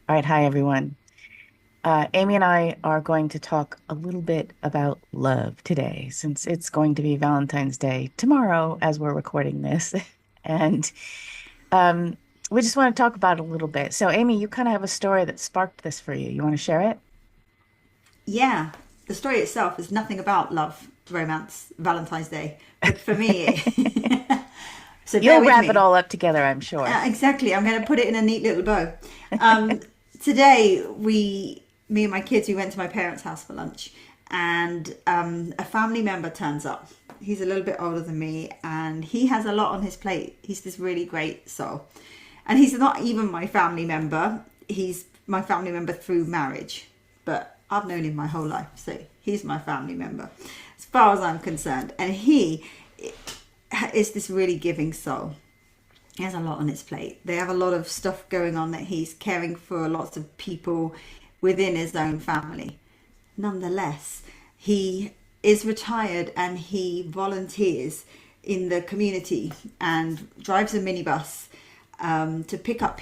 All right, hi everyone. Amy and I are going to talk a little bit about love today, since it's going to be Valentine's Day tomorrow as we're recording this. And um, we just want to talk about it a little bit. So, Amy, you kind of have a story that sparked this for you. You want to share it? Yeah, the story itself is nothing about love, romance, Valentine's Day. But for me, so bear You'll with wrap it me. all up together, I'm sure. Exactly, I'm going to put it in a neat little bow. Um, Today, me and my kids, we went to my parents' house for lunch, and a family member turns up. He's a little bit older than me, and he has a lot on his plate. He's this really great soul. And he's not even my family member. He's my family member through marriage. But I've known him my whole life, so he's my family member as far as I'm concerned. And he is this really giving soul. He has a lot on his plate. They have a lot of stuff going on that he's caring for lots of people within his own family. Nonetheless, he is retired and he volunteers in the community and drives a minibus to pick up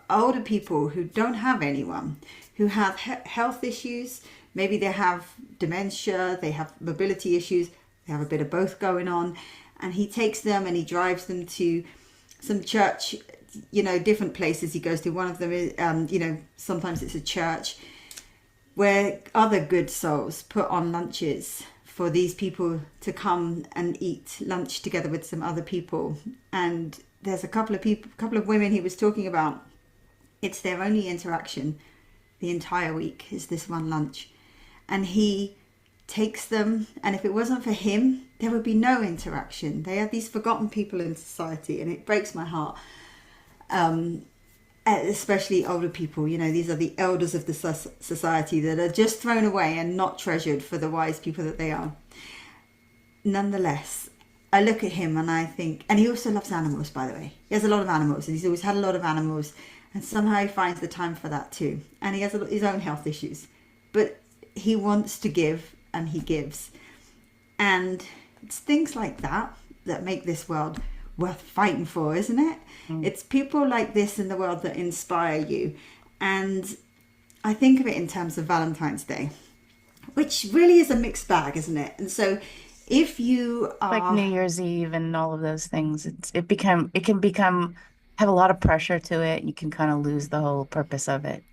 older people who don't have anyone, who have health issues. Maybe they have dementia, they have mobility issues, they have a bit of both going on. And he takes them and he drives them to some church, different places he goes to. One of them is, sometimes it's a church where other good souls put on lunches for these people to come and eat lunch together with some other people. And there's a couple of women he was talking about. It's their only interaction the entire week is this one lunch. And he takes them, and if it wasn't for him, there would be no interaction. They are these forgotten people in society, and it breaks my heart. Especially older people, these are the elders of the society that are just thrown away and not treasured for the wise people that they are. Nonetheless, I look at him and I think, and he also loves animals, by the way. He has a lot of animals, and he's always had a lot of animals, and somehow he finds the time for that too. And he has his own health issues, but he wants to give, and he gives. And it's things like that that make this world worth fighting for, isn't it? Mm. It's people like this in the world that inspire you. And I think of it in terms of Valentine's Day, which really is a mixed bag, isn't it? And so if you Like New are, Year's Eve and all of those things, it can become have a lot of pressure to it. You can kind of lose the whole purpose of it.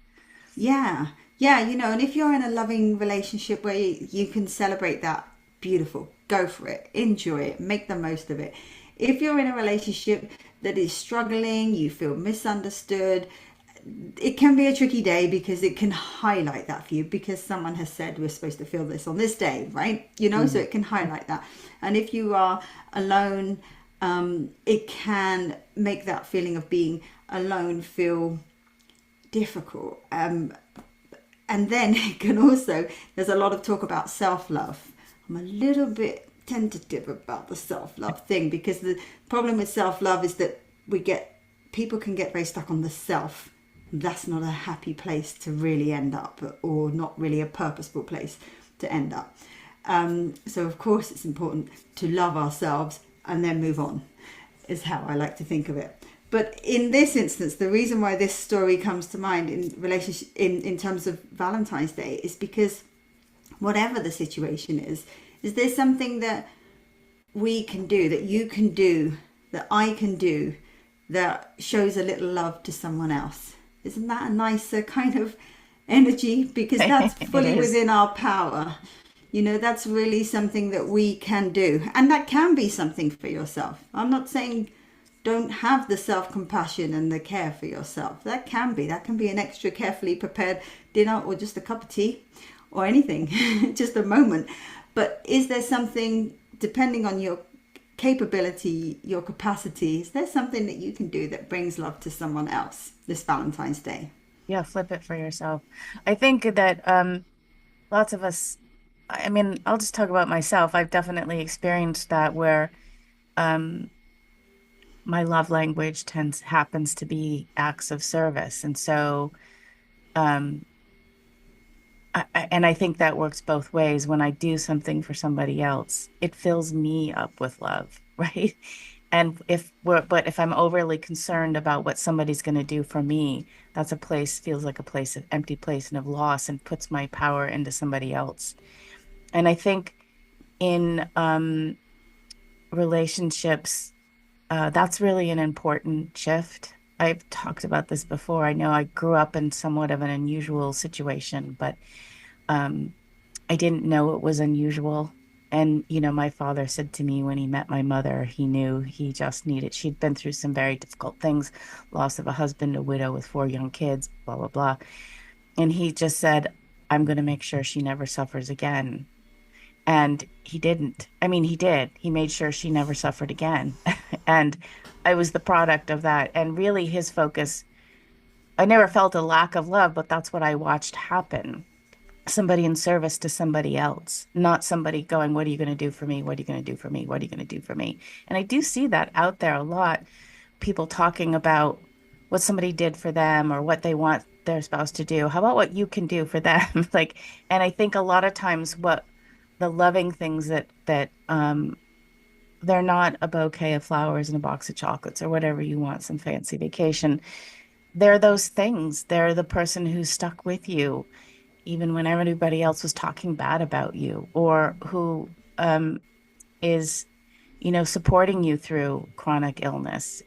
yeah, yeah, and if you're in a loving relationship where you can celebrate that, beautiful, go for it, enjoy it, make the most of it. If you're in a relationship that is struggling, you feel misunderstood, it can be a tricky day because it can highlight that for you because someone has said we're supposed to feel this on this day, right? So Mm. it can highlight that. And if you are alone, it can make that feeling of being alone feel difficult. And then it can also, there's a lot of talk about self-love. I'm a little bit tentative about the self-love thing because the problem with self-love is that people can get very stuck on the self. That's not a happy place to really end up, or not really a purposeful place to end up. So of course it's important to love ourselves and then move on, is how I like to think of it. But in this instance, the reason why this story comes to mind in relationship in terms of Valentine's Day is because whatever the situation is there something that we can do, that you can do, that I can do, that shows a little love to someone else? Isn't that a nicer kind of energy? Because that's It fully is. within our power. That's really something that we can do. And that can be something for yourself. I'm not saying don't have the self-compassion and the care for yourself. That can be an extra carefully prepared dinner or just a cup of tea or anything, just a moment. But is there something, depending on your capability, your capacity, is there something that you can do that brings love to someone else this Valentine's Day? Yeah, flip it for yourself. I think that lots of us, I mean, I'll just talk about myself. I've definitely experienced that where um my love language tends happens to be acts of service. And so um and I think that works both ways. When I do something for somebody else, it fills me up with love, right? And but if I'm overly concerned about what somebody's going to do for me, that's a place, feels like a place of empty place and of loss and puts my power into somebody else. And I think in relationships, that's really an important shift. I've talked about this before. I know I grew up in somewhat of an unusual situation, but um, I didn't know it was unusual. And, my father said to me when he met my mother, he knew he just needed, she'd been through some very difficult things, loss of a husband, a widow with 4 young kids, blah, blah, blah. And he just said, I'm going to make sure she never suffers again. And he didn't. I mean, he did. He made sure she never suffered again. And I was the product of that. And really, his focus, I never felt a lack of love, but that's what I watched happen. Somebody in service to somebody else, not somebody going, what are you going to do for me? What are you going to do for me? What are you going to do for me? And I do see that out there a lot. People talking about what somebody did for them or what they want their spouse to do. How about what you can do for them? Like, and I think a lot of times what the loving things that they're not a bouquet of flowers and a box of chocolates or whatever you want, some fancy vacation. They're those things. They're the person who stuck with you even when everybody else was talking bad about you, or who is, supporting you through chronic illness,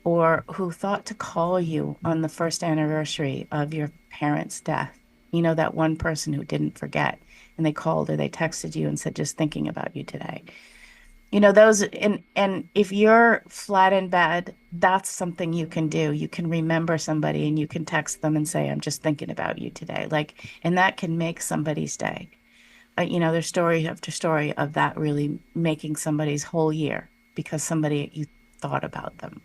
or who thought to call you on the first anniversary of your parents' death. That one person who didn't forget and they called or they texted you and said, just thinking about you today. Those, and if you're flat in bed, that's something you can do. You can remember somebody and you can text them and say, I'm just thinking about you today. Like, and that can make somebody's day. There's story after story of that really making somebody's whole year because somebody you thought about them.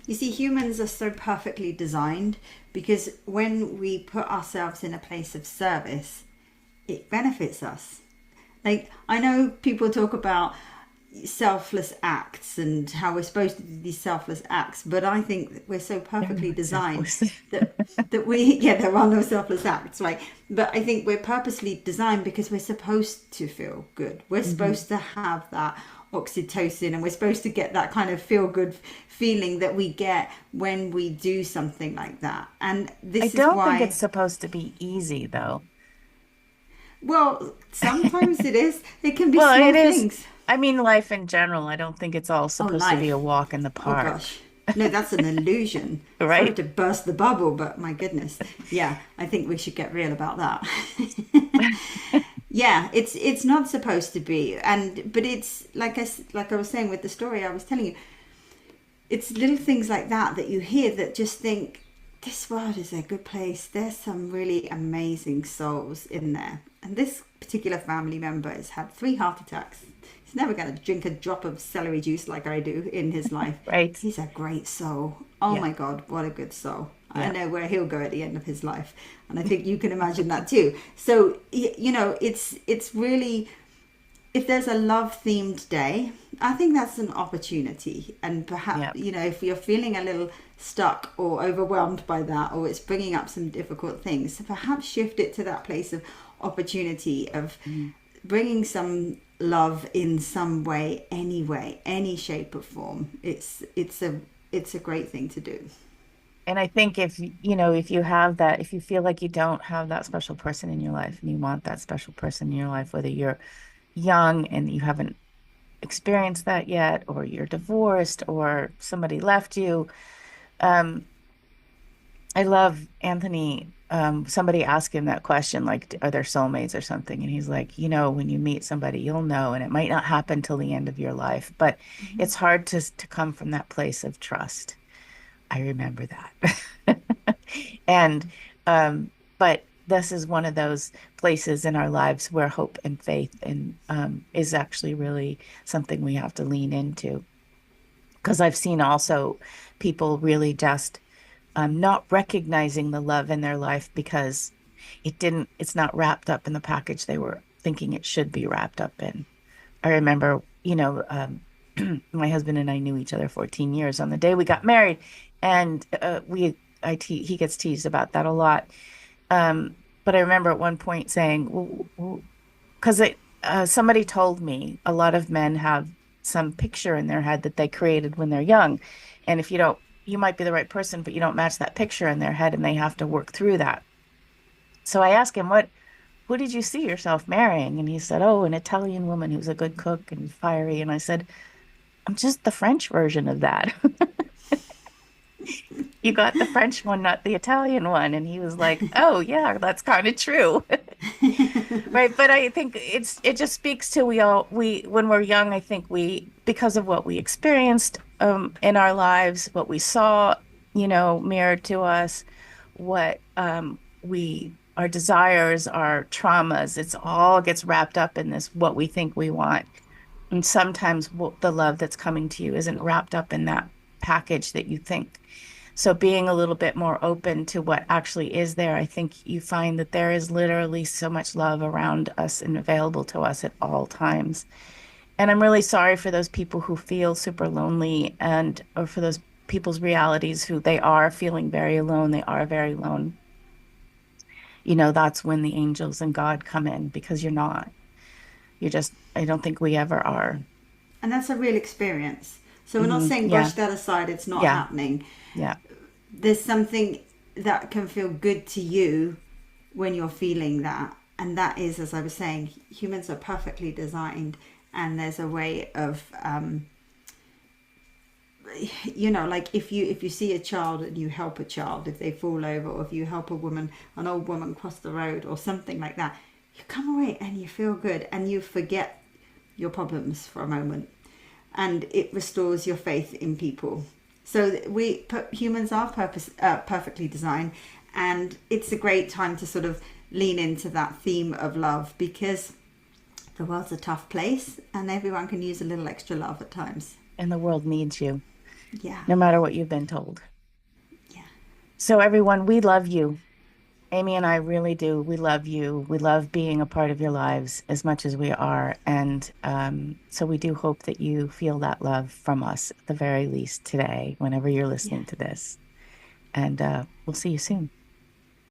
You see, humans are so perfectly designed because when we put ourselves in a place of service, it benefits us. Like, I know people talk about selfless acts and how we're supposed to do these selfless acts, but I think that we're so They're perfectly not designed selfless. that we yeah, there are no selfless acts, right? But I think we're purposely designed because we're supposed to feel good. We're Mhm. supposed to have that oxytocin, and we're supposed to get that kind of feel good feeling that we get when we do something like that. And I this is don't think why, it's supposed to be easy, though. well, sometimes it is. It can be Well, small it is. things. I mean, life in general, I don't think it's all Oh, supposed to be a life. walk in the Oh park, gosh. No, that's an illusion. Sorry right? to burst the bubble, but my goodness. Yeah, I think we should get real about that. Yeah, it's not supposed to be. And but it's like I was saying with the story I was telling you, it's little things like that that you hear that just think this world is a good place. There's some really amazing souls in there. And this particular family member has had 3 heart attacks. He's never going to drink a drop of celery juice like I do in his life. Right. He's a great soul. Oh Yeah. my God, what a good soul. I Yeah. know where he'll go at the end of his life. And I think you can imagine that too. So, it's really, if there's a love themed day, I think that's an opportunity. And perhaps, Yeah. if you're feeling a little stuck or overwhelmed by that, or it's bringing up some difficult things, so perhaps shift it to that place of opportunity of Mhm. bringing some love in some way, any shape or form. It's a great thing to do. And I think if you have that, if you feel like you don't have that special person in your life and you want that special person in your life, whether you're young and you haven't experienced that yet, or you're divorced, or somebody left you, um, I love Anthony. Somebody asked him that question, like, are there soulmates or something? And he's like, when you meet somebody, you'll know, and it might not happen till the end of your life, but it's hard to come from that place of trust. I remember that. And but this is one of those places in our lives where hope and faith and is actually really something we have to lean into. Because I've seen also people really just not recognizing the love in their life because it's not wrapped up in the package they were thinking it should be wrapped up in. I remember, my husband and I knew each other 14 years on the day we got married, and he gets teased about that a lot. But I remember at one point saying, because somebody told me a lot of men have some picture in their head that they created when they're young. And if you don't, you might be the right person, but you don't match that picture in their head and they have to work through that. So I asked him, who did you see yourself marrying? And he said, oh, an Italian woman who's a good cook and fiery. And I said, I'm just the French version of that. You got the French one, not the Italian one. And he was like, oh, yeah, that's kind of true. Right. But I think it just speaks to when we're young, I think because of what we experienced in our lives, what we saw, mirrored to us, what our desires, our traumas, it's all gets wrapped up in this, what we think we want. And sometimes the love that's coming to you isn't wrapped up in that package that you think. So being a little bit more open to what actually is there, I think you find that there is literally so much love around us and available to us at all times. And I'm really sorry for those people who feel super lonely or for those people's realities who they are feeling very alone, they are very alone. That's when the angels and God come in because you're not. I don't think we ever are. And that's a real experience. So we're not saying Yeah. brush that aside, it's not Yeah. happening. Yeah. There's something that can feel good to you when you're feeling that. And that is, as I was saying, humans are perfectly designed, and there's a way of like if you see a child and you help a child if they fall over, or if you help an old woman cross the road or something like that, you come away and you feel good and you forget your problems for a moment, and it restores your faith in people. So humans are perfectly designed, and it's a great time to sort of lean into that theme of love, because the world's a tough place and everyone can use a little extra love at times. And the world needs you, Yeah. no matter what you've been told. Yeah. So, everyone, we love you. Amy and I really do. We love you. We love being a part of your lives as much as we are. And so we do hope that you feel that love from us at the very least today, whenever you're Yeah. listening to this. And we'll see you soon.